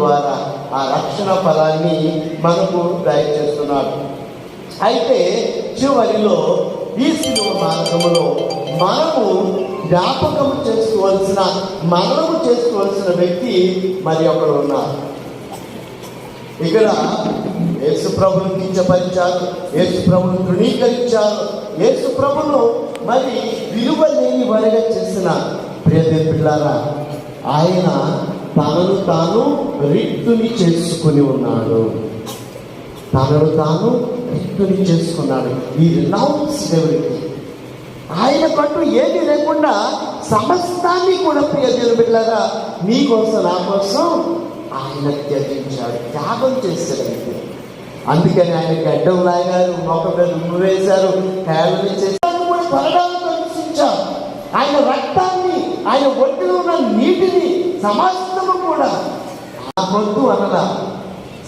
ద్వారా ఆ రక్షణ ఫలాన్ని మనకు దయచేస్తున్నాడు. అయితే చివరిలో ఈ శిలువ మార్గములో మనము జ్ఞాపకం చేసుకోవాల్సిన, మనము చేసుకోవాల్సిన వ్యక్తి మరి ఒకడు ఉన్నారు. ఇక్కడ యేసు ప్రభును కించపరిచారు, యేసు ప్రభును తృణీకరించారు, యేసు ప్రభును మరి విలువ లేని వారిగా చేసిన ప్రియదేవి పిల్లారా, ఆయన తనను తాను రిక్తుని చేసుకుని ఉన్నాడు. తనను తాను రిక్తుని చేసుకున్నాడు. ఈ రినౌన్స్ ఎవరికి? ఆయనకంటూ ఏది లేకుండా సమస్తాన్ని కూడా ప్రియదేవి పిల్లారా మీకోసం నా కోసం ఆయన త్యజించాడు, త్యాగం చేశాడంటే. అందుకని ఆయన గడ్డం లాగారు, మొక్క మీద ఉమ్ము వేశారు, హేళన చేశారు, కూడా త్వరగాలు దర్శించారు. ఆయన రక్తాన్ని, ఆయన ఒడ్డులో ఉన్న నీటిని సమస్తము కూడా ఆ పొద్దు అనగా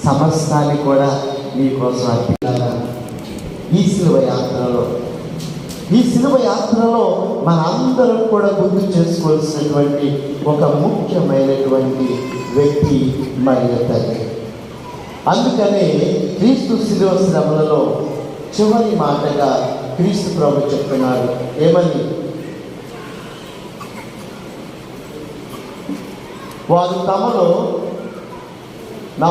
సమస్తాన్ని కూడా మీకోసం అర్పించారు. ఈ శిలువ యాత్రలో మనందరం కూడా గుర్తు చేసుకోవాల్సినటువంటి ఒక ముఖ్యమైనటువంటి వ్యక్తి మరియ తల్లి. అందుకనే క్రీస్తు శిలువ శ్రమలలో చివరి మాటగా క్రీస్తు ప్రభు చెప్తున్నాడు, ఏమని? వారు తమలో నా